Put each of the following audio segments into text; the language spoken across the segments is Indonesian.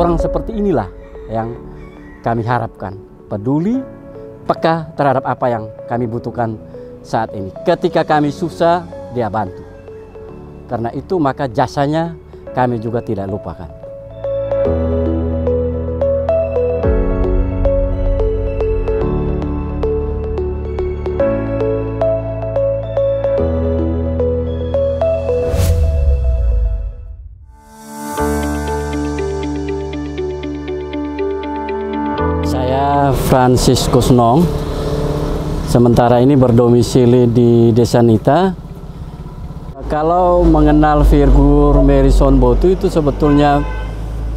orang seperti inilah yang kami harapkan, peduli, peka terhadap apa yang kami butuhkan saat ini. Ketika kami susah, dia bantu. Karena itu maka jasanya kami juga tidak lupakan. Saya Franciscus Nong, sementara ini berdomisili di Desa Nita. Kalau mengenal figur Marison Botu itu sebetulnya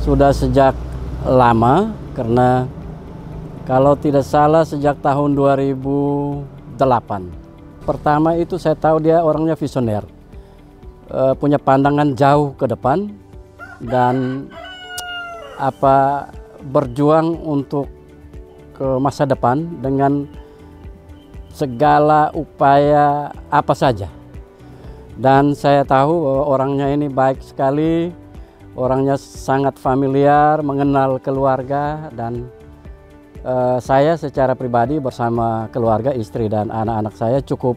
sudah sejak lama, karena kalau tidak salah sejak tahun 2008. Pertama itu saya tahu dia orangnya visioner, punya pandangan jauh ke depan dan berjuang untuk ke masa depan dengan segala upaya apa saja. Dan saya tahu bahwa orangnya ini baik sekali, orangnya sangat familiar, mengenal keluarga, dan saya secara pribadi bersama keluarga, istri dan anak-anak saya cukup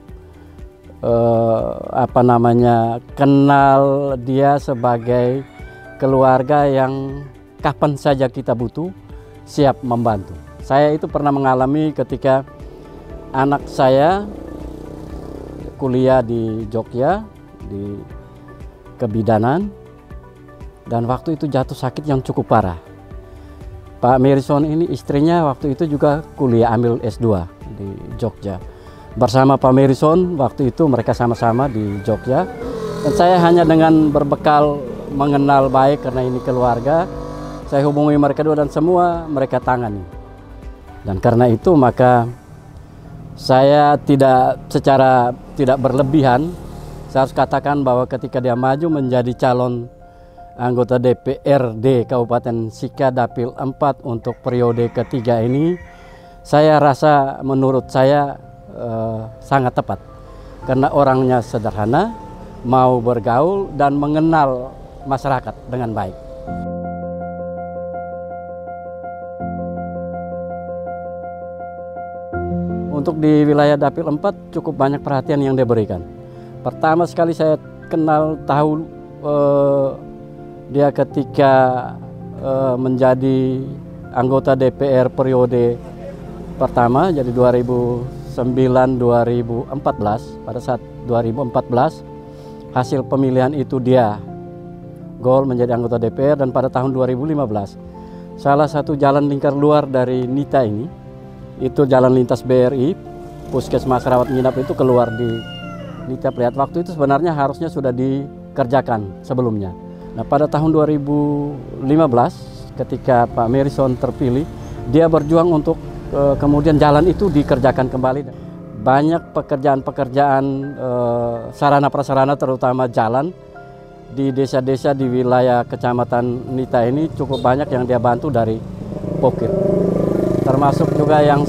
kenal dia sebagai keluarga yang kapan saja kita butuh siap membantu. Saya itu pernah mengalami ketika anak saya kuliah di Jogja, di kebidanan, dan waktu itu jatuh sakit yang cukup parah. Pak Marison ini istrinya waktu itu juga kuliah ambil S2 di Jogja. Bersama Pak Marison waktu itu mereka sama-sama di Jogja. Dan saya hanya dengan berbekal mengenal baik karena ini keluarga, saya hubungi mereka dua dan semua mereka tangani. Dan karena itu maka saya secara tidak berlebihan, saya harus katakan bahwa ketika dia maju menjadi calon anggota DPRD Kabupaten Sika Dapil 4 untuk periode ketiga ini, saya rasa menurut saya sangat tepat. Karena orangnya sederhana, mau bergaul dan mengenal masyarakat dengan baik. Untuk di wilayah Dapil 4 cukup banyak perhatian yang dia berikan. Pertama sekali saya tahu dia ketika menjadi anggota DPR periode pertama, jadi 2009-2014. Pada saat 2014 hasil pemilihan itu dia gol menjadi anggota DPR, dan pada tahun 2015 salah satu jalan lingkar luar dari Nita ini, itu jalan lintas BRI, puskesmas rawat nginap itu keluar di Nita Prihat. Waktu itu sebenarnya harusnya sudah dikerjakan sebelumnya. Nah, pada tahun 2015 ketika Pak Marison terpilih, dia berjuang untuk kemudian jalan itu dikerjakan kembali. Banyak pekerjaan-pekerjaan sarana prasarana terutama jalan di desa-desa di wilayah Kecamatan Nita ini cukup banyak yang dia bantu dari Pokir. Termasuk juga yang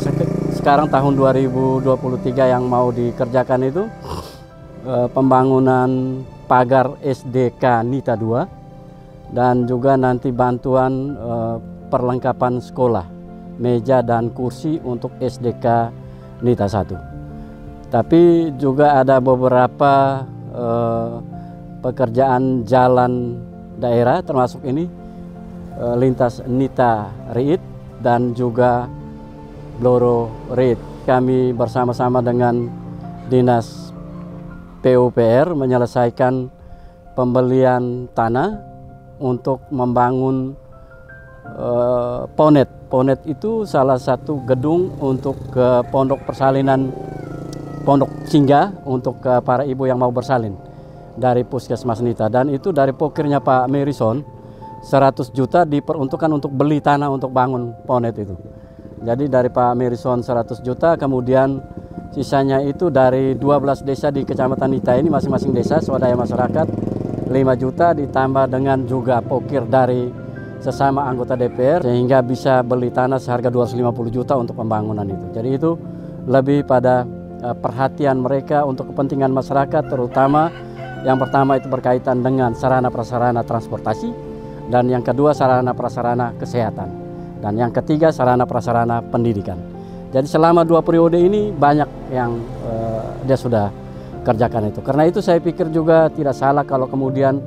sekarang tahun 2023 yang mau dikerjakan itu pembangunan pagar SDK Nita 2 dan juga nanti bantuan perlengkapan sekolah, meja dan kursi untuk SDK Nita 1. Tapi juga ada beberapa pekerjaan jalan daerah termasuk ini lintas Nita Riit dan juga Bloro Riit. Kami bersama-sama dengan Dinas PUPR menyelesaikan pembelian tanah untuk membangun Ponet. Ponet itu salah satu gedung untuk ke pondok persalinan, pondok singgah untuk ke para ibu yang mau bersalin dari Puskesmas Nita. Dan itu dari pokirnya Pak Marison, 100 juta diperuntukkan untuk beli tanah untuk bangun Ponet itu. Jadi dari Pak Marison 100 juta, kemudian sisanya itu dari 12 desa di Kecamatan Nita ini, masing-masing desa swadaya masyarakat 5 juta ditambah dengan juga pokir dari sesama anggota DPR, sehingga bisa beli tanah seharga 250 juta untuk pembangunan itu. Jadi itu lebih pada perhatian mereka untuk kepentingan masyarakat, terutama yang pertama itu berkaitan dengan sarana prasarana transportasi, dan yang kedua sarana prasarana kesehatan, dan yang ketiga sarana prasarana pendidikan. Jadi selama 2 periode ini banyak yang dia sudah kerjakan itu. Karena itu saya pikir juga tidak salah kalau kemudian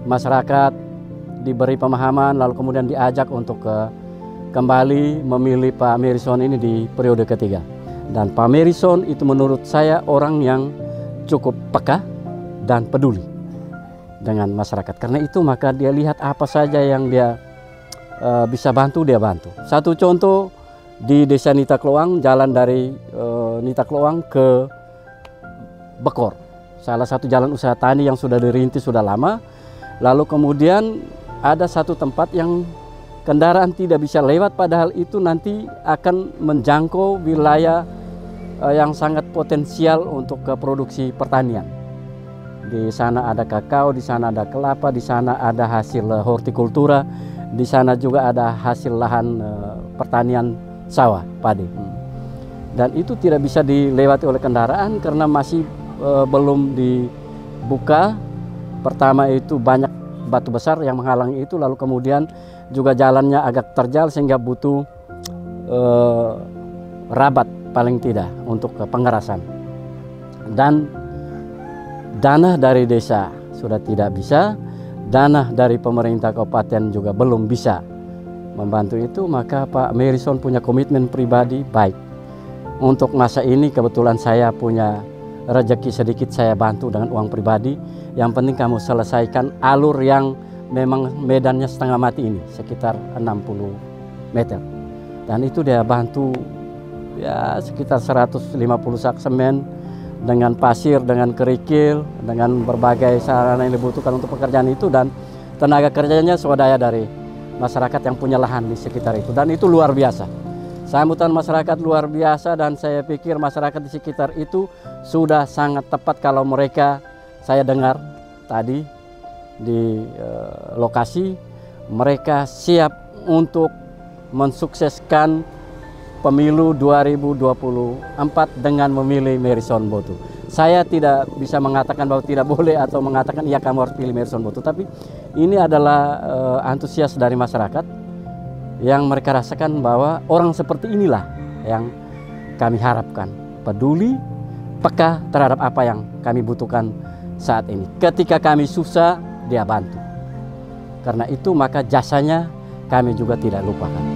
masyarakat diberi pemahaman lalu kemudian diajak untuk kembali memilih Pak Merison ini di periode ketiga. Dan Pak Merison itu menurut saya orang yang cukup peka dan peduli dengan masyarakat. Karena itu maka dia lihat apa saja yang dia bisa bantu, dia bantu. Satu contoh di Desa Nitakloang, jalan dari Nitakloang ke Bekor, salah satu jalan usaha tani yang sudah dirintis sudah lama. Lalu kemudian ada satu tempat yang kendaraan tidak bisa lewat, padahal itu nanti akan menjangkau wilayah yang sangat potensial untuk produksi pertanian. Di sana ada kakao, di sana ada kelapa, di sana ada hasil hortikultura, di sana juga ada hasil lahan pertanian sawah, padi. Dan itu tidak bisa dilewati oleh kendaraan karena masih belum dibuka. Pertama itu banyak batu besar yang menghalangi itu, lalu kemudian juga jalannya agak terjal sehingga butuh rabat paling tidak untuk pengerasan. Dan dana dari desa sudah tidak bisa, dana dari pemerintah kabupaten juga belum bisa membantu itu, maka Pak Merison punya komitmen pribadi baik. Untuk masa ini kebetulan saya punya rezeki sedikit, saya bantu dengan uang pribadi. Yang penting kamu selesaikan alur yang memang medannya setengah mati ini, sekitar 60 meter. Dan itu dia bantu ya sekitar 150 sak semen dengan pasir, dengan kerikil, dengan berbagai sarana yang dibutuhkan untuk pekerjaan itu, dan tenaga kerjanya swadaya dari masyarakat yang punya lahan di sekitar itu. Dan itu luar biasa. Sambutan masyarakat luar biasa, dan saya pikir masyarakat di sekitar itu sudah sangat tepat kalau mereka, saya dengar tadi di lokasi, mereka siap untuk mensukseskan pemilu 2024 dengan memilih Merison Botu. Saya tidak bisa mengatakan bahwa tidak boleh atau mengatakan ya kamu harus pilih Merison Botu, tapi ini adalah antusias dari masyarakat yang mereka rasakan bahwa orang seperti inilah yang kami harapkan, peduli, peka terhadap apa yang kami butuhkan saat ini. Ketika kami susah, dia bantu. Karena itu maka jasanya kami juga tidak lupakan.